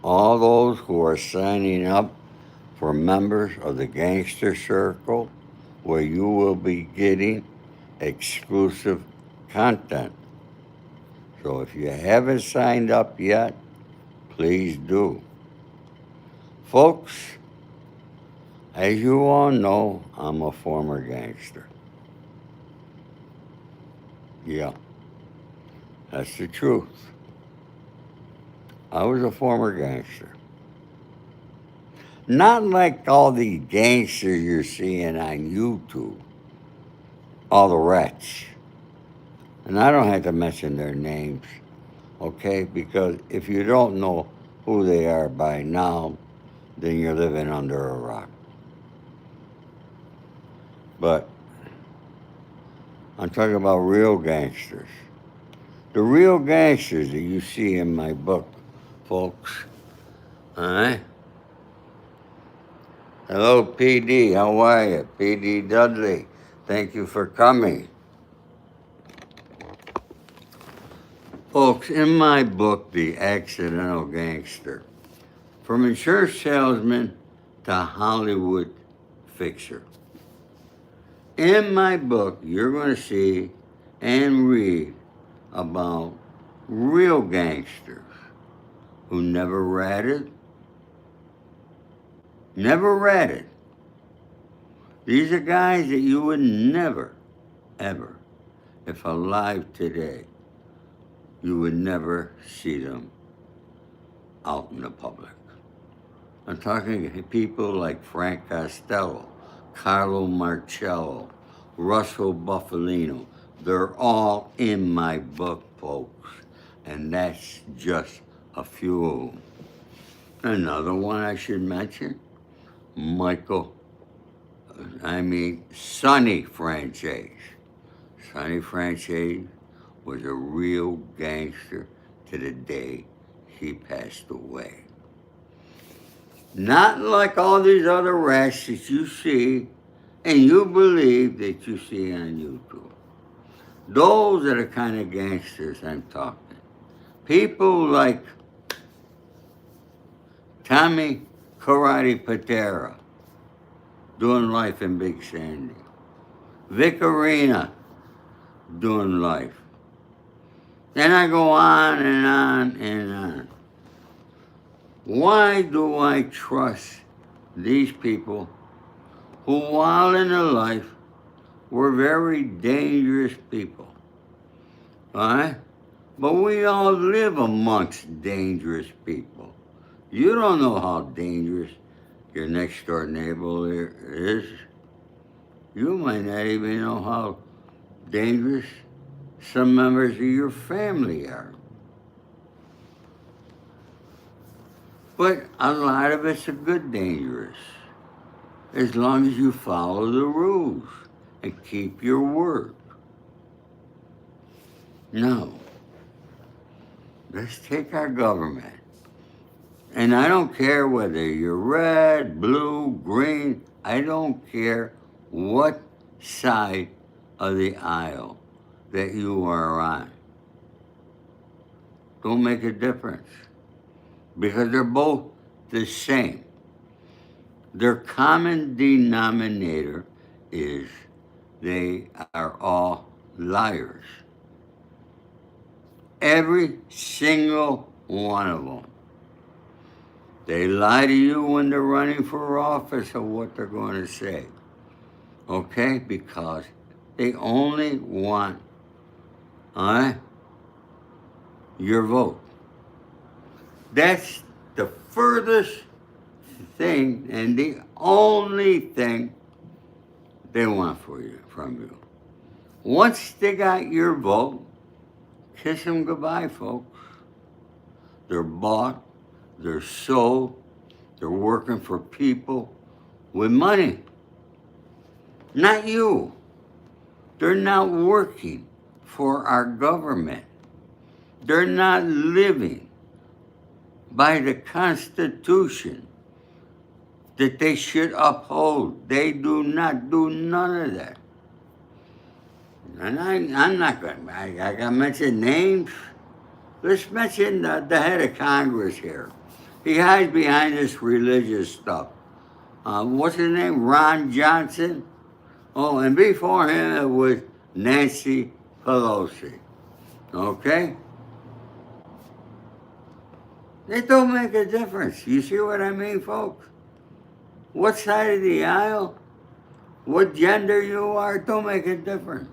all those who are signing up for members of the Gangster Circle, where you will be getting exclusive content. So if you haven't signed up yet, please do. Folks, as you all know, I'm a former gangster. Yeah, that's the truth. I was a former gangster. Not like all these gangsters you're seeing on YouTube, all the rats. And I don't have to mention their names, okay? Because if you don't know who they are by now, then you're living under a rock. But I'm talking about real gangsters. The real gangsters that you see in my book, folks. All right? Hello, PD. How are you? PD Dudley. Thank you for coming. Folks, in my book, The Accidental Gangster, from insurance salesman to Hollywood fixer. In my book, you're going to see and read about real gangsters who never ratted. Never ratted. These are guys that you would never, ever, if alive today, you would never see them out in the public. I'm talking people like Frank Costello, Carlo Marcello, Russell Buffalino. They're all in my book, folks, and that's just a few of them. Another one I should mention, Sonny Franchise. Sonny Franchise was a real gangster to the day he passed away. Not like all these other rats that you see and you believe that you see on YouTube. Those are the kind of gangsters I'm talking. People like Tommy Karate Patera, doing life in Big Sandy. Vic Arena, doing life. Then I go on and on and on. Why do I trust these people who, while in their life, were very dangerous people? All right? But we all live amongst dangerous people. You don't know how dangerous your next door neighbor is. You might not even know how dangerous some members of your family are. But a lot of it's a good dangerous, as long as you follow the rules and keep your word. Now, let's take our government. And I don't care whether you're red, blue, green, I don't care what side of the aisle that you are on. Don't make a difference, because they're both the same. Their common denominator is they are all liars. Every single one of them. They lie to you when they're running for office of what they're going to say. Okay? Because they only want your vote. That's the furthest thing and the only thing they want from you. Once they got your vote, kiss them goodbye, folks. They're bought, they're sold, they're working for people with money. Not you. They're not working for our government. They're not living by the Constitution that they should uphold. They do not do none of that. And I'm not going to, I got to mention names. Let's mention the head of Congress here. He hides behind this religious stuff. What's his name? Ron Johnson? Oh, and before him it was Nancy Pelosi. Okay? It don't make a difference. You see what I mean, folks? What side of the aisle, what gender you are, it don't make a difference.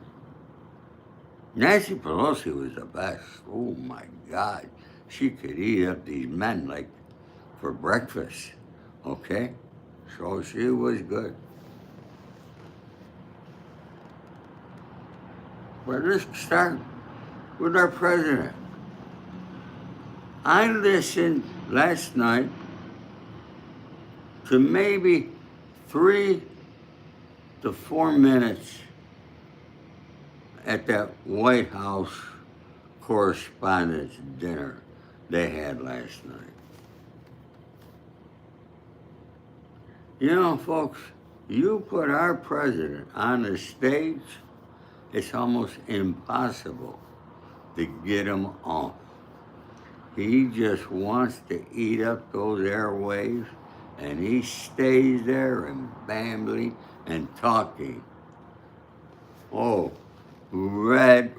Nancy Pelosi was the best. Oh my God. She could eat up these men like for breakfast. Okay? So she was good. But let's start with our president. I listened last night to maybe 3 to 4 minutes at that White House Correspondents' Dinner they had last night. You know, folks, you put our president on the stage, it's almost impossible to get him off. He just wants to eat up those airwaves, and he stays there and bambling and talking. Oh, Rod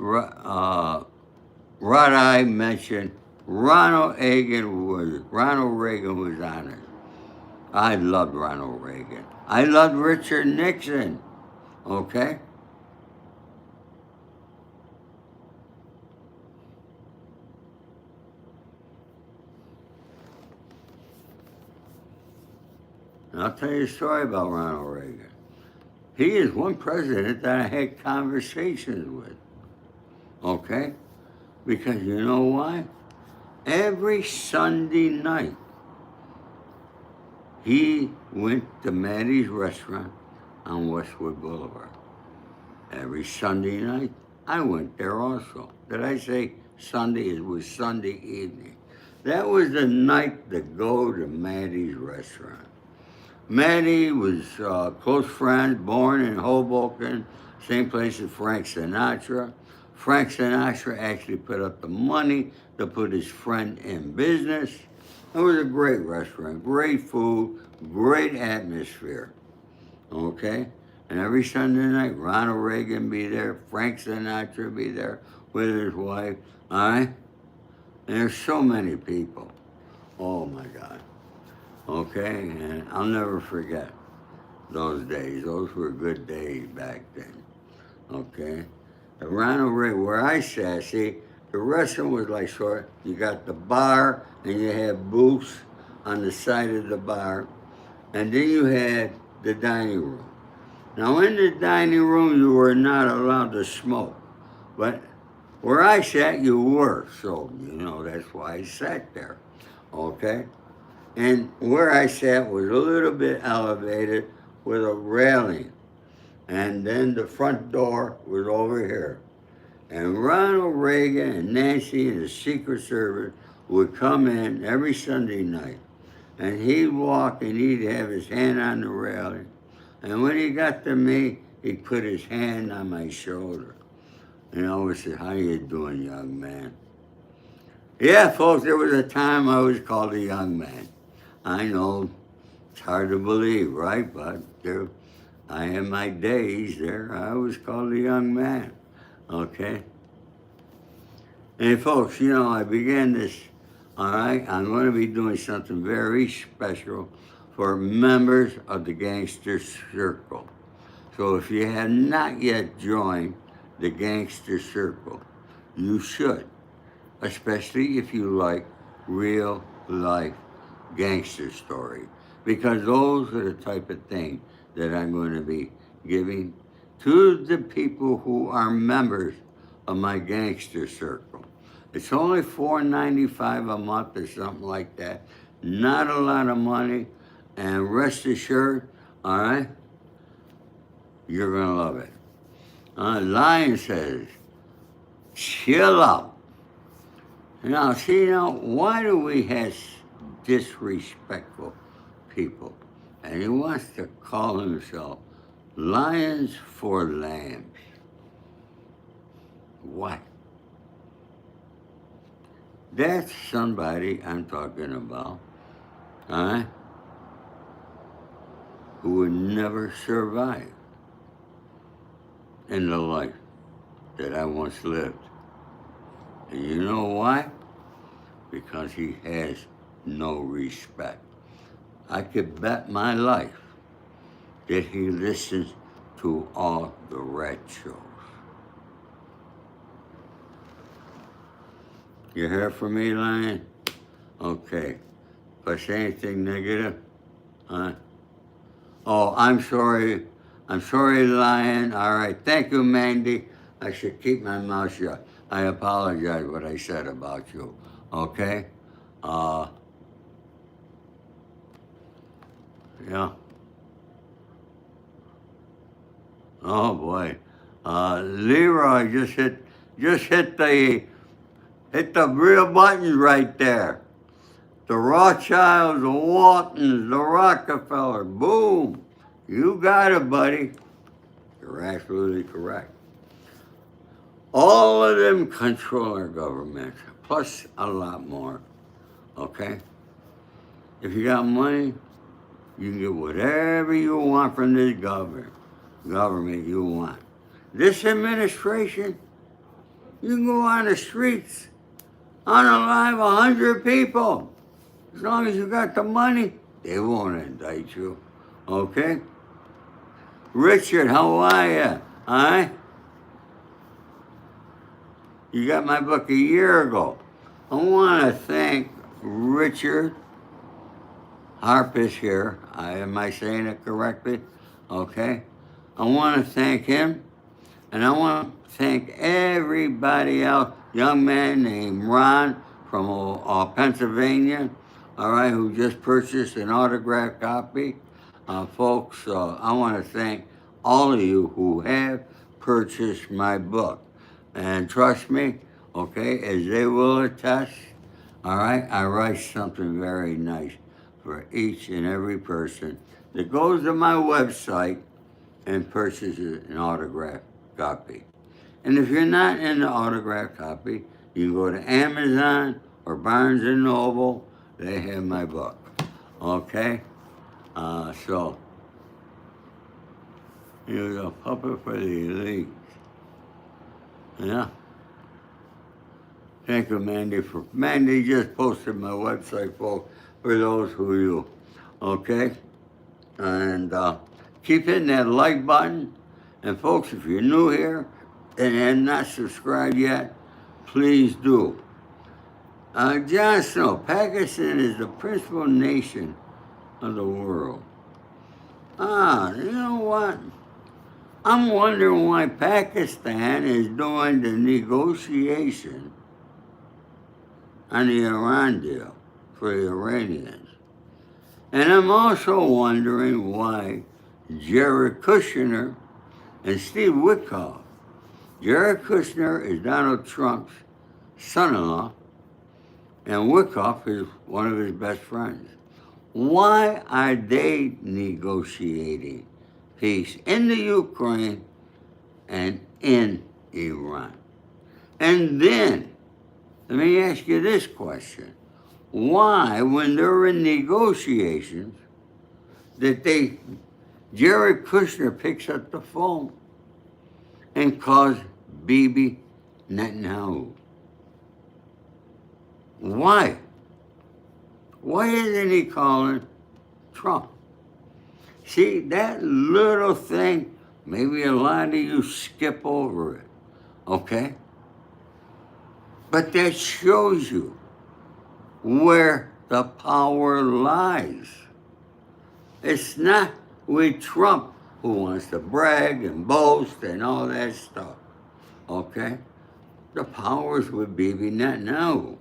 I mentioned Ronald Reagan was on it. I loved Ronald Reagan. I loved Richard Nixon. Okay? And I'll tell you a story about Ronald Reagan. He is one president that I had conversations with. Okay? Because you know why? Every Sunday night, he went to Maddie's restaurant on Westwood Boulevard. Every Sunday night, I went there also. Did I say Sunday? It was Sunday evening. That was the night to go to Maddie's restaurant. Maddie was close friends, born in Hoboken, same place as Frank Sinatra. Frank Sinatra actually put up the money to put his friend in business. It was a great restaurant, great food, great atmosphere. Okay? And every Sunday night, Ronald Reagan be there, Frank Sinatra be there with his wife. All right? And there's so many people. Oh my God. Okay? And I'll never forget those days. Those were good days back then. Okay? And Ronald Reagan, where I sat, see, the restaurant was like sort, you got the bar and you had booths on the side of the bar. And then you had the dining room. Now in the dining room, you were not allowed to smoke. But where I sat, you were. So, you know, that's why I sat there. Okay? And where I sat was a little bit elevated with a railing. And then the front door was over here. And Ronald Reagan and Nancy and the Secret Service would come in every Sunday night. And he'd walk and he'd have his hand on the railing. And when he got to me, he'd put his hand on my shoulder. And I always said, "How you doing, young man?" Yeah, folks, there was a time I was called a young man. I know, it's hard to believe, right? But there, I had my days there. I was called a young man, okay? And folks, you know, I began this, all right? I'm going to be doing something very special for members of the Gangster Circle. So if you have not yet joined the Gangster Circle, you should, especially if you like real life gangster story, because those are the type of thing that I'm going to be giving to the people who are members of my Gangster Circle. It's only $4.95 a month or something like that. Not a lot of money, and rest assured, all right, you're gonna love it. Lion says, chill out. Now, see, now, why do we have disrespectful people? And he wants to call himself Lions for Lambs. What? That's somebody I'm talking about Alright? Who would never survive in the life that I once lived. And you know why? Because he has no respect. I could bet my life that he listens to all the red shows. You hear from me, Lion? Okay. If I say anything negative, huh? Oh, I'm sorry. I'm sorry, Lion. All right. Thank you, Mandy. I should keep my mouth shut. I apologize what I said about you. Okay? Yeah. Oh boy. Leroy hit the real buttons right there. The Rothschilds, the Waltons, the Rockefeller. Boom. You got it, buddy. You're absolutely correct. All of them control our government, plus a lot more. Okay? If you got money, you can get whatever you want from this government you want. This administration, you can go on the streets, unalive 100 people. As long as you got the money, they won't indict you. Okay? Richard, how are you? Huh? You got my book a year ago. I want to thank Richard Harpus here. Am I saying it correctly? Okay. I want to thank him, and I want to thank everybody else. Young man named Ron from Pennsylvania, all right, who just purchased an autographed copy. Folks, I want to thank all of you who have purchased my book. And trust me, okay, as they will attest, all right, I write something very nice for each and every person that goes to my website and purchases an autographed copy. And if you're not in the autographed copy, you can go to Amazon or Barnes & Noble. They have my book, okay? So, you're a puppet for the elite. Yeah. Thank you, Mandy. Mandy just posted my website, folks, for those who you, okay? And keep hitting that like button. And folks, if you're new here and have not subscribed yet, please do. Jon Snow, Pakistan is the principal nation of the world. You know what? I'm wondering why Pakistan is doing the negotiation on the Iran deal for the Iranians. And I'm also wondering why Jared Kushner and Steve Witkoff. Jared Kushner is Donald Trump's son-in-law, and Witkoff is one of his best friends. Why are they negotiating peace in the Ukraine and in Iran? And then, let me ask you this question. Why, when they're in negotiations, Jared Kushner picks up the phone and calls Bibi Netanyahu? Why? Why isn't he calling Trump? See, that little thing, maybe a lot of you skip over it, okay? But that shows you where the power lies. It's not with Trump, who wants to brag and boast and all that stuff, okay? The power's with Bibi Netanyahu.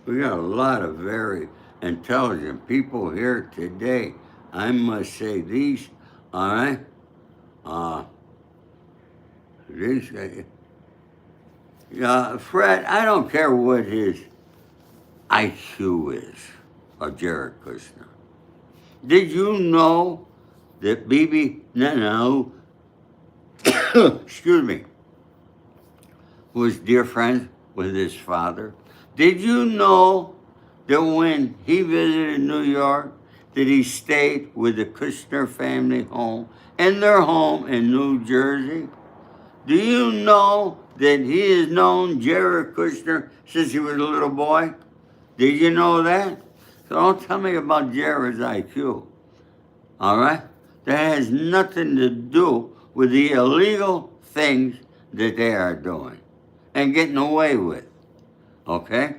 We got a lot of very intelligent people here today. I must say these, all right? These, Fred, I don't care what his IQ is, or Jared Kushner. Did you know that Bibi Netanyahu, excuse me, was dear friends with his father? Did you know that when he visited New York, that he stayed with the Kushner family home and their home in New Jersey? Do you know that he has known Jared Kushner since he was a little boy? Did you know that? So don't tell me about Jared's IQ, all right? That has nothing to do with the illegal things that they are doing and getting away with, okay?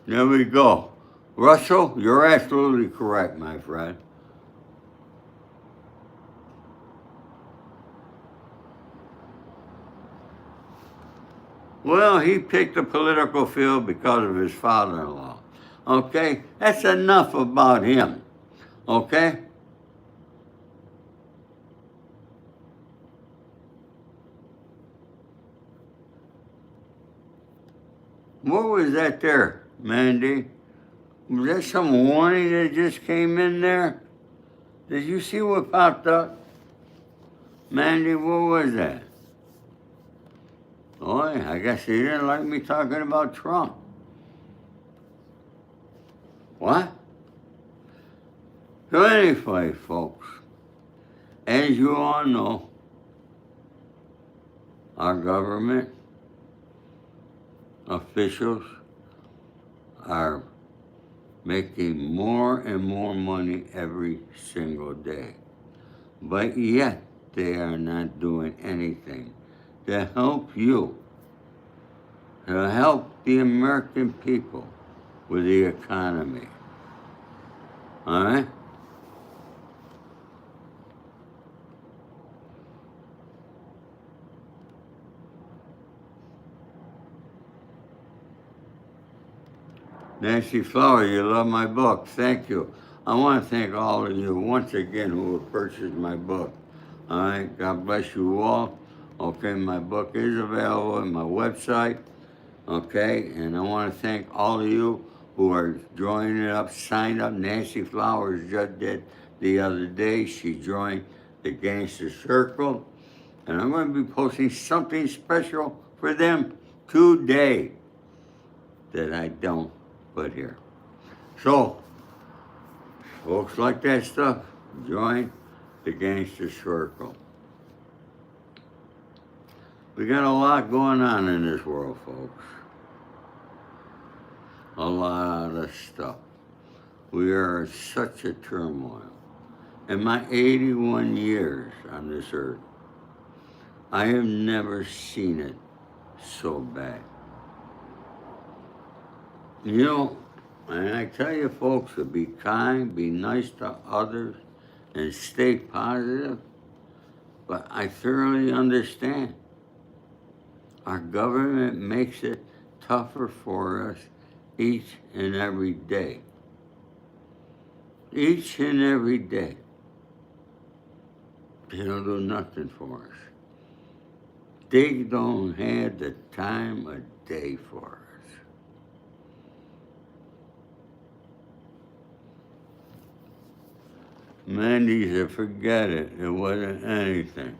There we go. Russell, you're absolutely correct, my friend. Well, he picked the political field because of his father-in-law. Okay? That's enough about him. Okay? What was that there, Mandy? Was that some warning that just came in there? Did you see what popped up? Mandy, what was that? Oh, I guess he didn't like me talking about Trump. What? So anyway, folks, as you all know, our government officials are making more and more money every single day. But yet, they are not doing anything to help you, to help the American people with the economy. All right? Nancy Flower, you love my book. Thank you. I want to thank all of you once again who have purchased my book. All right, God bless you all. Okay, my book is available on my website. Okay, and I want to thank all of you who are joining up, signed up. Nancy Flowers just did the other day. She joined the Gangster Circle, and I'm going to be posting something special for them today that I don't put here. So, folks like that stuff, join the Gangster Circle. We got a lot going on in this world, folks. A lot of stuff. We are in such a turmoil. In my 81 years on this earth, I have never seen it so bad. You know, and I tell you folks to be kind, be nice to others, and stay positive, but I thoroughly understand. Our government makes it tougher for us each and every day. Each and every day. They don't do nothing for us. They don't have the time of day for us. Mandy said, forget it. It wasn't anything.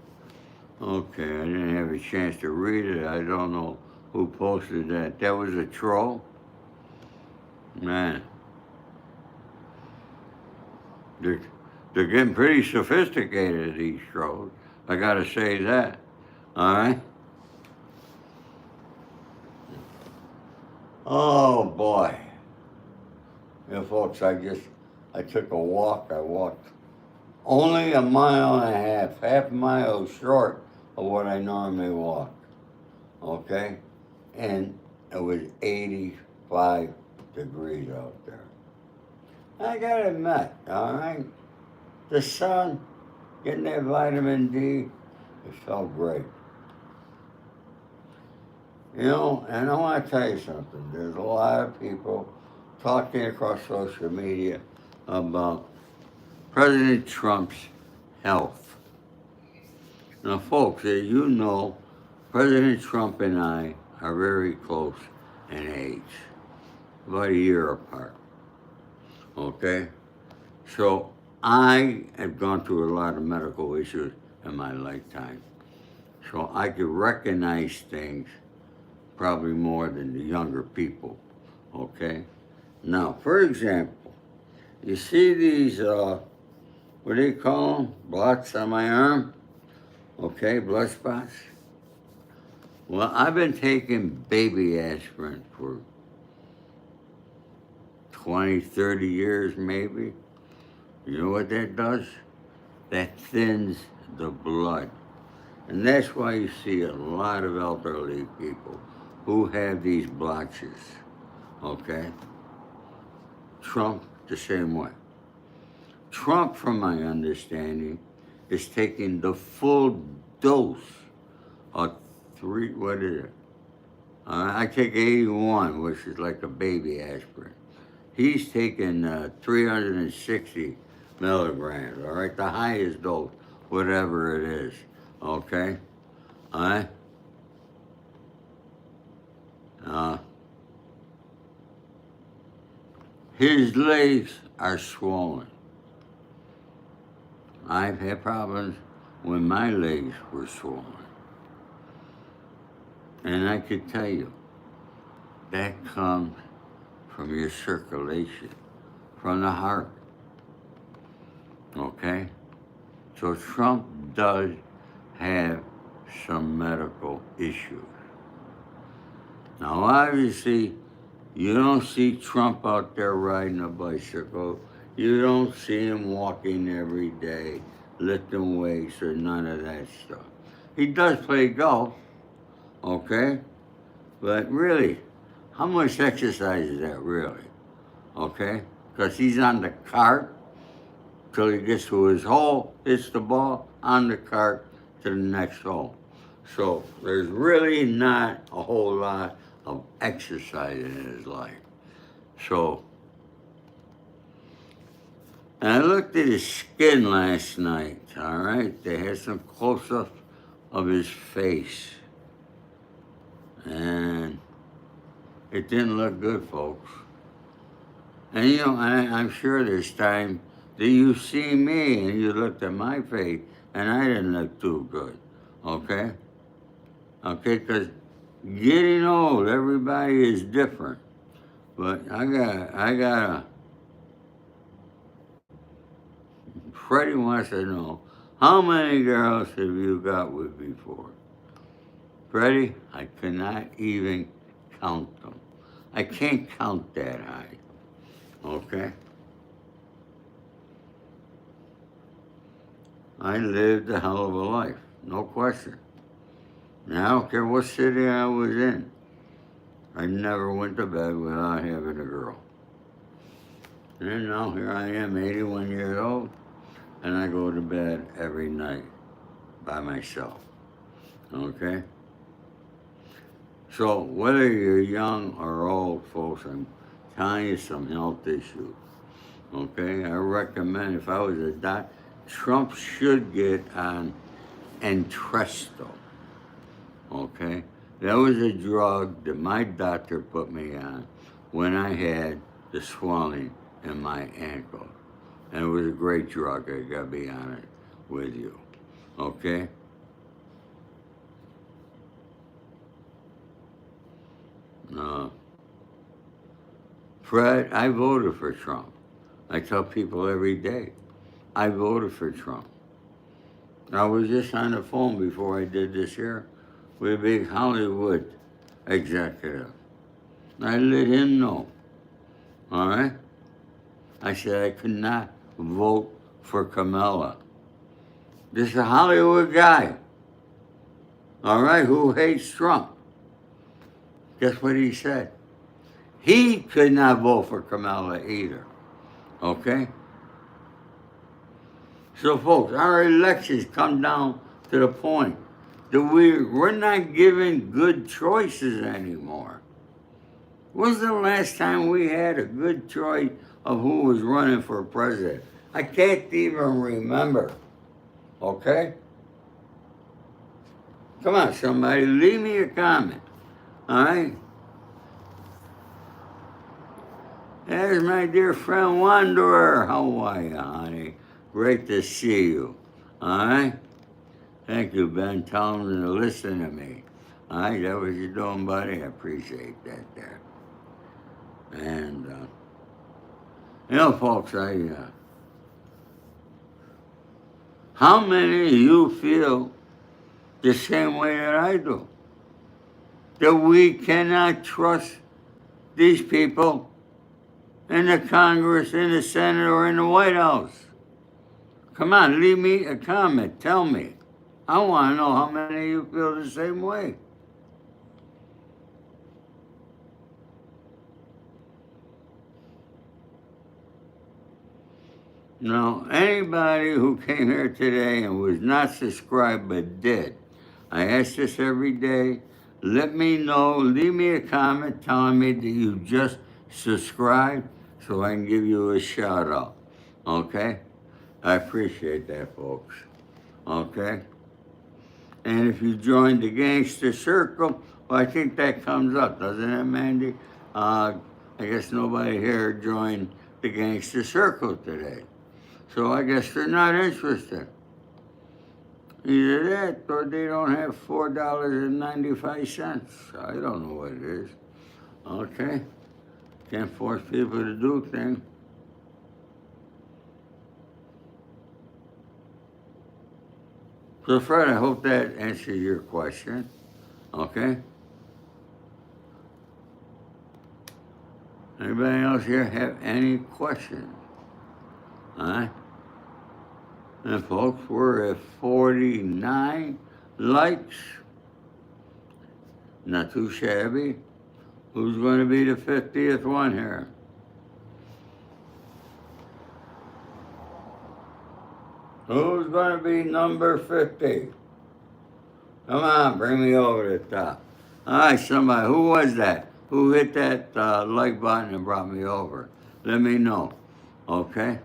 Okay, I didn't have a chance to read it. I don't know who posted that. That was a troll? Man. They're, they're getting pretty sophisticated, these trolls. I gotta say that. All right? Oh, boy. You know, folks, I took a walk. I walked only a mile and a half a mile short of what I normally walk. Okay? And it was 85 degrees out there. I gotta admit, all right? The sun, getting that vitamin D, it felt great. You know, and I want to tell you something. There's a lot of people talking across social media about President Trump's health. Now, folks, as you know, President Trump and I are very close in age, about a year apart. Okay? So I have gone through a lot of medical issues in my lifetime, so I could recognize things probably more than the younger people, okay? Now, for example, you see these, what do you call them? Blots on my arm? Okay, blood spots. Well, I've been taking baby aspirin for 20, 30 years maybe. You know what that does? That thins the blood. And that's why you see a lot of elderly people who have these blotches, okay? Trump, the same way. Trump, from my understanding, is taking the full dose of what is it? I take 81, which is like a baby aspirin. He's taking 360 milligrams, all right? The highest dose, whatever it is, okay? All right? His legs are swollen. I've had problems when my legs were swollen. And I could tell you, that comes from your circulation, from the heart. Okay? So Trump does have some medical issues. Now, obviously, you don't see Trump out there riding a bicycle. You don't see him walking every day, lifting weights or none of that stuff. He does play golf, okay? But really, how much exercise is that really? Okay? Because he's on the cart till he gets to his hole, hits the ball on the cart to the next hole. So there's really not a whole lot of exercise in his life. So, and I looked at his skin last night, all right? They had some close-ups of his face. And it didn't look good, folks. And you know, I'm sure there's time that you see me and you looked at my face and I didn't look too good, okay? Okay, because getting old, everybody is different. But I got Freddie wants to know, how many girls have you got with before? Freddie, I cannot even count them. I can't count that high, okay? I lived a hell of a life, no question. And I don't care what city I was in. I never went to bed without having a girl. And now here I am, 81 years old, and I go to bed every night by myself, okay? So whether you're young or old, folks, I'm telling you some health issues, okay? I recommend, if I was a doc, Trump should get on Entresto, okay? That was a drug that my doctor put me on when I had the swelling in my ankle. And it was a great drug, I gotta be honest with you, okay? Fred, I voted for Trump. I tell people every day, I voted for Trump. I was just on the phone before I did this here with a big Hollywood executive. I let him know, all right? I said I could not vote for Kamala. This is a Hollywood guy, all right, who hates Trump. Guess what he said? He could not vote for Kamala either, okay? So folks, our elections come down to the point that we're not giving good choices anymore. When's the last time we had a good choice of who was running for president? I can't even remember, okay? Come on, somebody, leave me a comment, all right? There's my dear friend Wanderer. How are you, honey? Great to see you. All right? Thank you, Ben, telling them to listen to me. All right, that what you're doing, buddy? I appreciate that there. And, you know, folks, how many of you feel the same way that I do? That we cannot trust these people in the Congress, in the Senate, or in the White House? Come on, leave me a comment. Tell me. I want to know how many of you feel the same way. Now, anybody who came here today and was not subscribed but did, I ask this every day. Let me know, leave me a comment telling me that you just subscribed so I can give you a shout out. Okay? I appreciate that, folks. Okay? And if you join the Gangster Circle, well, I think that comes up, doesn't it, Mandy? I guess nobody here joined the Gangster Circle today. So I guess they're not interested. Either that or they don't have $4.95. I don't know what it is. Okay? Can't force people to do things. So Fred, I hope that answers your question. Okay? Anybody else here have any questions? All right? And folks, we're at 49 likes. Not too shabby. Who's going to be the 50th one here? Who's going to be number 50? Come on, bring me over to the top. All right, somebody, who was that? Who hit that like button and brought me over? Let me know, okay?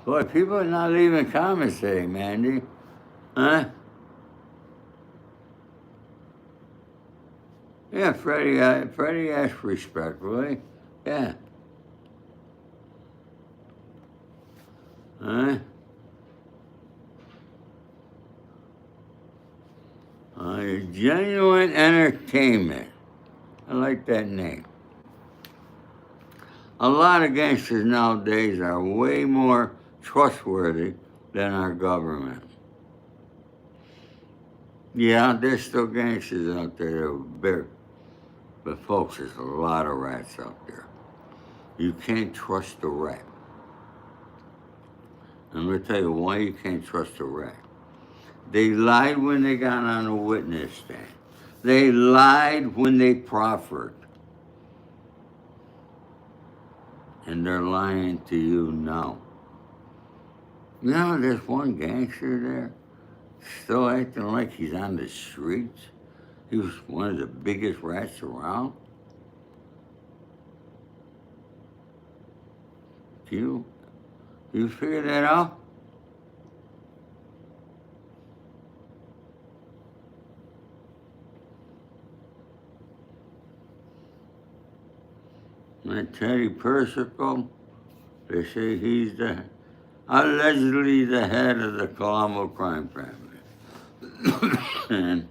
Boy, people are not leaving comments today, Mandy. Huh? Yeah, Freddie asked respectfully. Yeah. Huh? Genuine Entertainment. I like that name. A lot of gangsters nowadays are way more trustworthy than our government. Yeah, there's still gangsters out there that are big. But folks, there's a lot of rats out there. You can't trust a rat. I'm going to tell you why you can't trust a rat. They lied when they got on a witness stand. They lied when they proffered. And they're lying to you now. You know, there's one gangster there still acting like he's on the streets. He was one of the biggest rats around. You figure that out? And Teddy Persico, they say he's allegedly the head of the Colombo crime family. And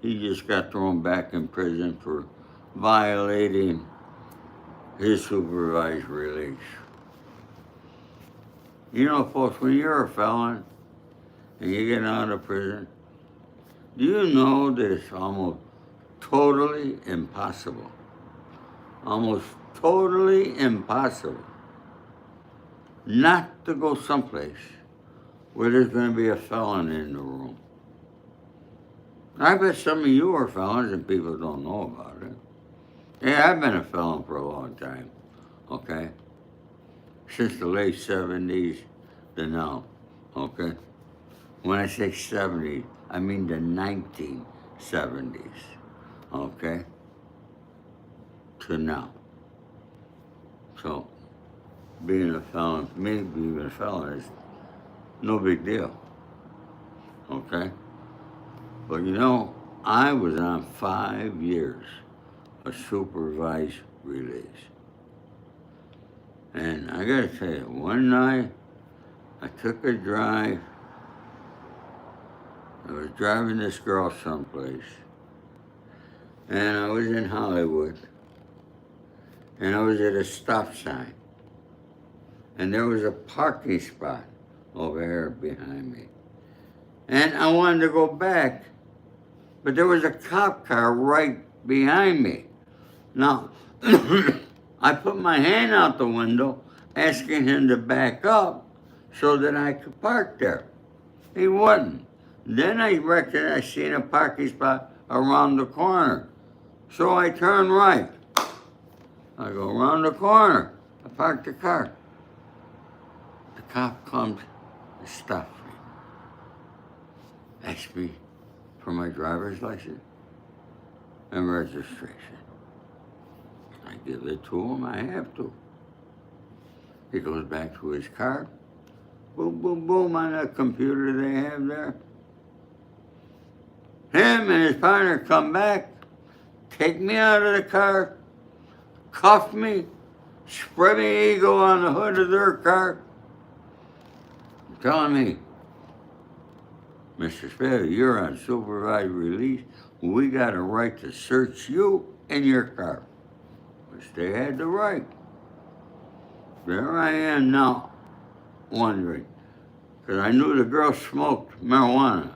he just got thrown back in prison for violating his supervised release. You know, folks, when you're a felon and you get out of prison, do you know that it's almost totally impossible? Almost totally impossible not to go someplace where there's going to be a felon in the room. I bet some of you are felons and people don't know about it. Yeah, I've been a felon for a long time, okay? Since the late 70s to now, okay? When I say 70s, I mean the 1970s, okay? To now. So, being a felon, for me, being a felon is no big deal, okay? But you know, I was on 5 years of supervised release. And I gotta tell you, one night I took a drive. I was driving this girl someplace, and I was in Hollywood, and I was at a stop sign, and there was a parking spot over here behind me. And I wanted to go back, but there was a cop car right behind me. Now, I put my hand out the window, asking him to back up so that I could park there. He wouldn't. Then I reckoned I seen a parking spot around the corner. So I turned right. I go around the corner. I park the car. The cop comes and stops me. Asks me for my driver's license and registration. I give it to him, I have to. He goes back to his car. Boom, boom, boom on that computer they have there. Him and his partner come back, take me out of the car, cuff me, spread me eagle on the hood of their car, telling me, Mr. Spado, you're on supervised release. We got a right to search you and your car. Which they had the right. There I am now, wondering, because I knew the girl smoked marijuana.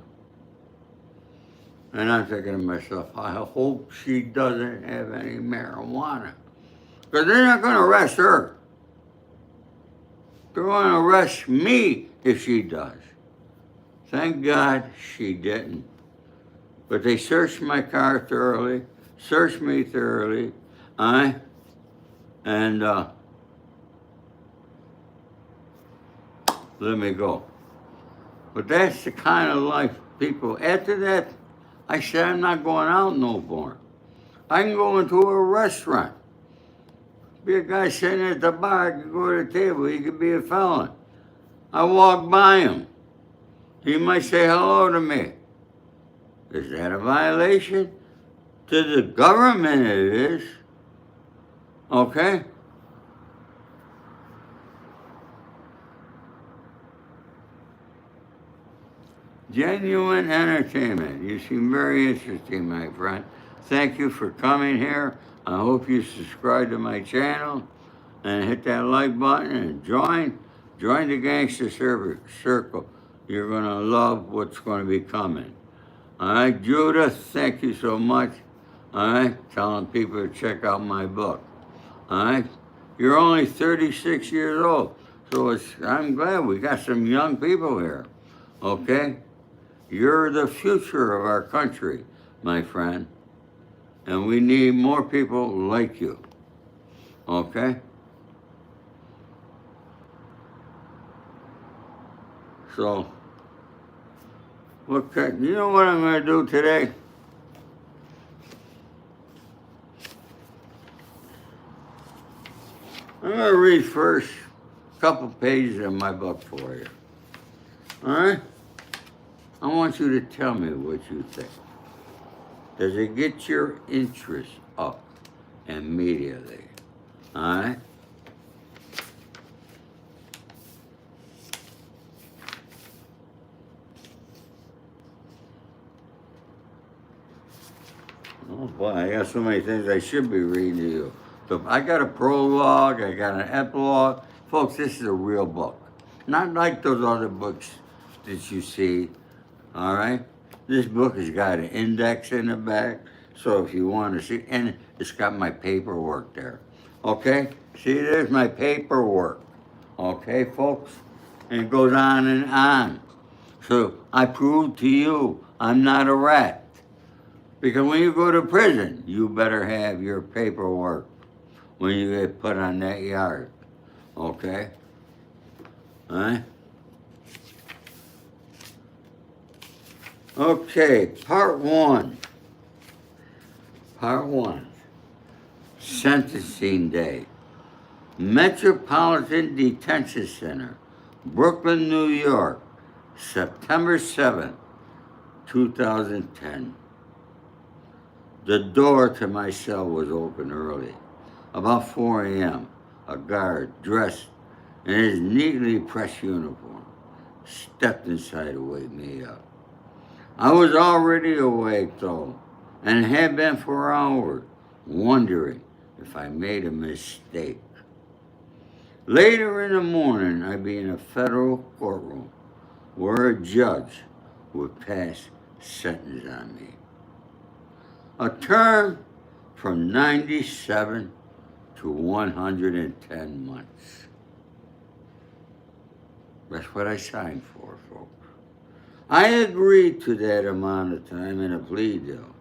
And I'm thinking to myself, I hope she doesn't have any marijuana. Because they're not going to arrest her. They're going to arrest me if she does. Thank God she didn't. But they searched my car thoroughly, searched me thoroughly, and let me go. But that's the kind of life people, after that, I said, I'm not going out no more. I can go into a restaurant. Be a guy sitting at the bar, I can go to the table, he could be a felon. I walk by him. He might say hello to me. Is that a violation? To the government it is. Okay? Genuine entertainment. You seem very interesting, my friend. Thank you for coming here. I hope you subscribe to my channel and hit that like button and join the Gangster Circle. You're going to love what's going to be coming. All right, Judith, thank you so much. All right, telling people to check out my book. All right, you're only 36 years old, so I'm glad we got some young people here. Okay, you're the future of our country, my friend, and we need more people like you. Okay. So, you know what I'm going to do today? I'm going to read first a couple pages of my book for you. All right? I want you to tell me what you think. Does it get your interest up immediately? All right? Oh boy, I got so many things I should be reading to you. So I got a prologue, I got an epilogue. Folks, this is a real book. Not like those other books that you see, all right? This book has got an index in the back, so if you want to see, and it's got my paperwork there, okay? See, there's my paperwork, okay, folks? And it goes on and on. So I prove to you I'm not a rat. Because when you go to prison, you better have your paperwork when you get put on that yard, okay? All right? Okay, part one. Part one. Sentencing day. Metropolitan Detention Center, Brooklyn, New York, September 7th, 2010. The door to my cell was open early, about 4 a.m. a guard dressed in his neatly pressed uniform, stepped inside to wake me up. I was already awake, though, and had been for hours, wondering if I made a mistake. Later in the morning, I'd be in a federal courtroom where a judge would pass sentence on me. A term from 97 to 110 months. That's what I signed for, folks. I agreed to that amount of time in a plea deal,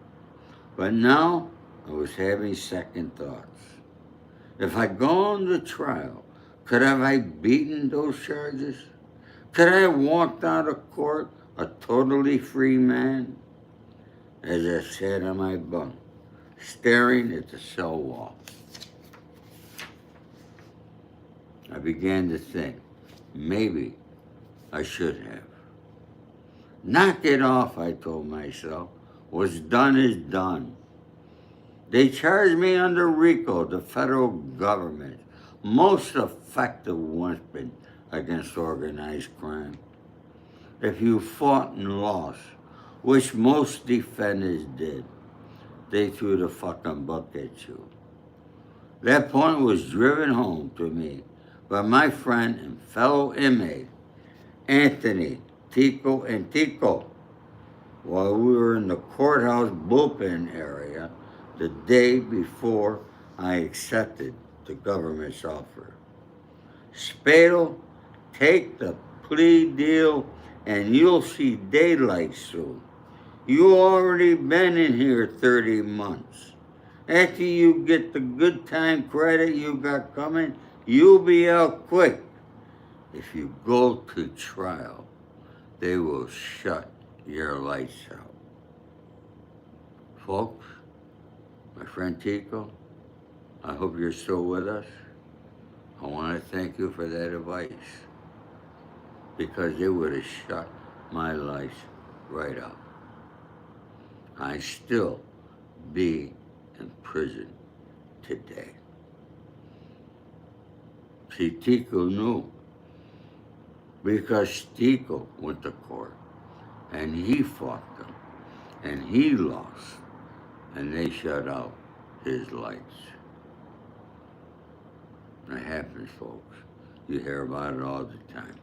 but now I was having second thoughts. If I'd gone to trial, could have I beaten those charges? Could I have walked out of court a totally free man? As I sat on my bunk, staring at the cell wall, I began to think, maybe I should have. Knock it off, I told myself. What's done is done. They charged me under RICO, the federal government, most effective weapon against organized crime. If you fought and lost, which most defendants did, they threw the fucking book at you. That point was driven home to me by my friend and fellow inmate, Anthony, Tico, while we were in the courthouse bullpen area the day before I accepted the government's offer. Spado, take the plea deal and you'll see daylight soon. You already been in here 30 months. After you get the good time credit you got coming, you'll be out quick. If you go to trial, they will shut your lights out. Folks, my friend Tico, I hope you're still with us. I want to thank you for that advice, because it would have shut my lights right out. I'd still be in prison today. See, Tico knew, because Tico went to court and he fought them and he lost and they shut out his lights. It happens, folks. You hear about it all the time.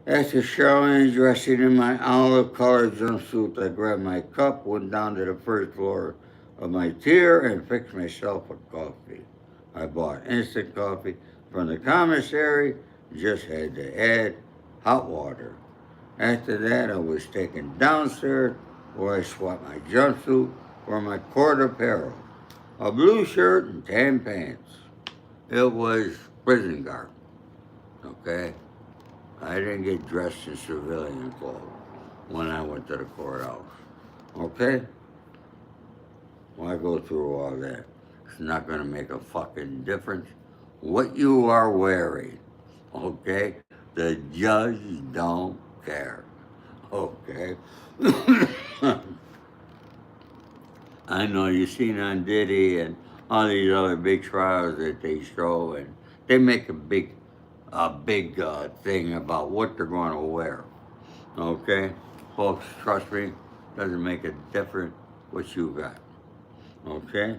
After showering and dressing in my olive-colored jumpsuit, I grabbed my cup, went down to the first floor of my tier, and fixed myself a coffee. I bought instant coffee from the commissary, just had to add hot water. After that, I was taken downstairs where I swapped my jumpsuit for my court apparel, a blue shirt and tan pants. It was prison garb, okay? I didn't get dressed in civilian clothes when I went to the courthouse, okay? Why go through all that? It's not gonna make a fucking difference what you are wearing, okay? The judge don't care, okay? I know you've seen on Diddy and all these other big trials that they show, and they make a big thing about what they're going to wear. Okay, folks, trust me, doesn't make a difference what you got. Okay.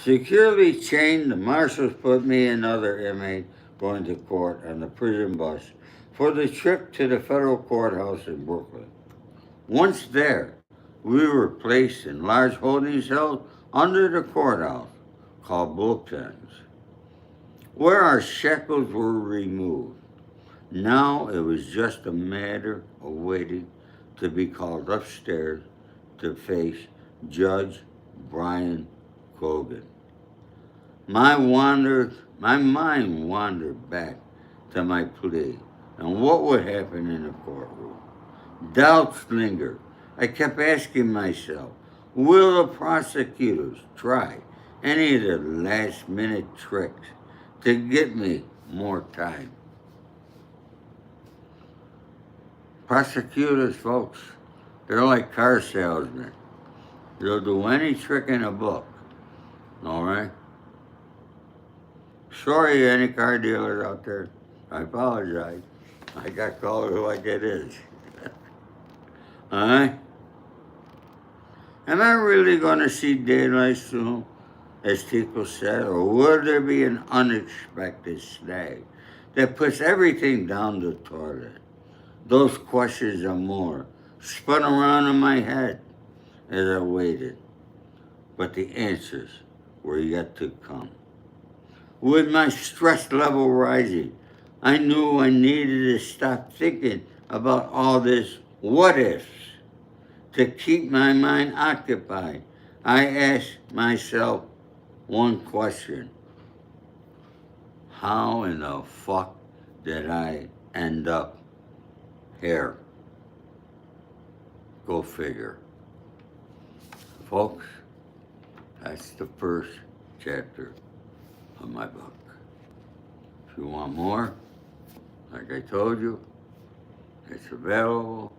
Securely chained, the marshals put me and another inmate going to court on the prison bus for the trip to the federal courthouse in Brooklyn. Once there, we were placed in large holding cells under the courthouse called bullpens, where our shackles were removed. Now it was just a matter of waiting to be called upstairs to face Judge Brian Cogan. My mind wandered back to my plea and what would happen in the courtroom. Doubts lingered. I kept asking myself, will the prosecutors try any of the last minute tricks to get me more time? Prosecutors, folks, they're like car salesmen. They'll do any trick in a book, all right? Sorry, any car dealers out there. I apologize. I got called like it is. All right? Am I really going to see daylight soon, as Tico said, or will there be an unexpected snag that puts everything down the toilet? Those questions and more spun around in my head as I waited, but the answers were yet to come. With my stress level rising, I knew I needed to stop thinking about all this what ifs. To keep my mind occupied, I asked myself one question. How in the fuck did I end up here? Go figure. Folks, that's the first chapter of my book. If you want more, like I told you, it's available.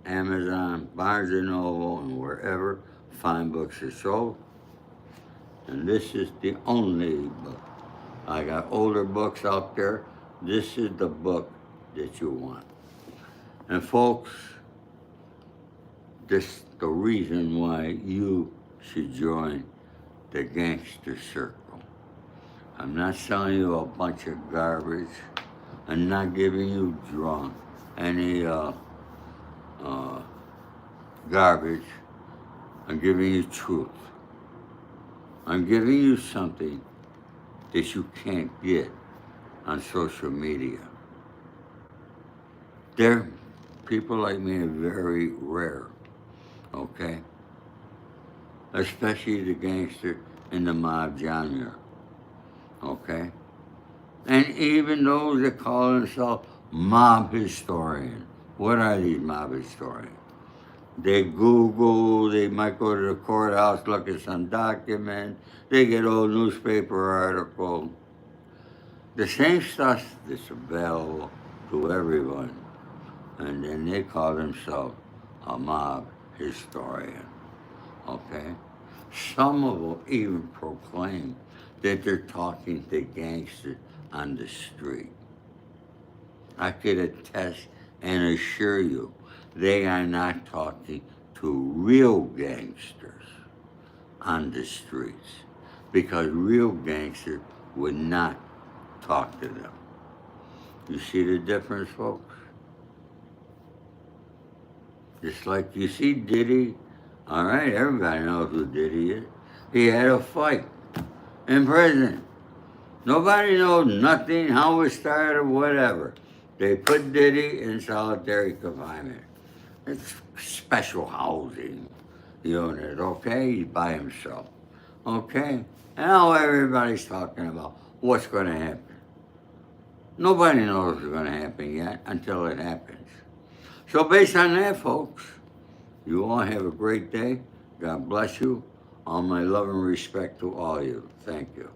Amazon, Barnes & Noble, and wherever fine books are sold. And this is the only book. I got older books out there. This is the book that you want. And folks, this is the reason why you should join the Gangster Circle. I'm not selling you a bunch of garbage. I'm not giving you any garbage. I'm giving you truth. I'm giving you something that you can't get on social media. People like me are very rare, okay? Especially the gangster and the mob genre, okay? And even those that call themselves mob historian. What are these mob historians? They Google, they might go to the courthouse, look at some document, they get old newspaper article. The same stuff that's available to everyone. And then they call themselves a mob historian, okay? Some of them even proclaim that they're talking to gangsters on the street. I could attest and assure you, they are not talking to real gangsters on the streets because real gangsters would not talk to them. You see the difference, folks? Just like you see Diddy, all right, everybody knows who Diddy is. He had a fight in prison. Nobody knows nothing, how it started, whatever. They put Diddy in solitary confinement. It's special housing unit, okay? He's by himself, okay? And now everybody's talking about what's going to happen. Nobody knows what's going to happen yet until it happens. So based on that, folks, you all have a great day. God bless you. All my love and respect to all you. Thank you.